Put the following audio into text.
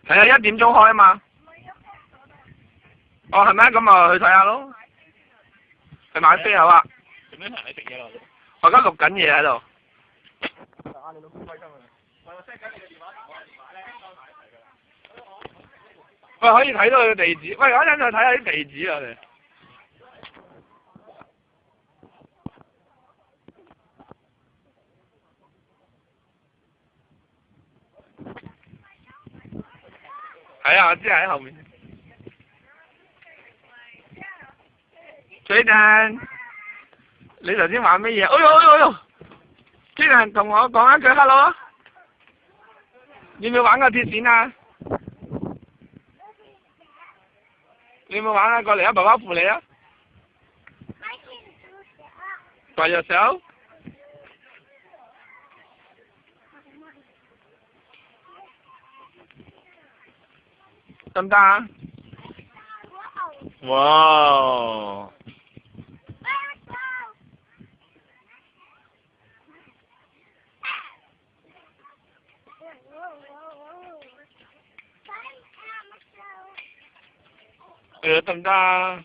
係啊，1點鐘開啊嘛。哦，係咩？咁啊去睇下咯。去買飛好啊。做咩同你食嘢落？我而家錄緊嘢喺度。你老公開心啊！我 send 緊你嘅電話，我嘅電話咧收埋一齊㗎啦。喂，可以睇到佢嘅地址。喂，我一陣再睇下啲地址啊，你。係啊，我知喺後面。Jaden，你頭先玩乜嘢？哎呦哎呦哎呦 ！Jaden 同我講一句 hello 啊！要唔要玩個鐵線啊？你有冇玩啊？過嚟啊！爸爸扶你啊！By yourself？得唔得啊？哇！得唔得啊？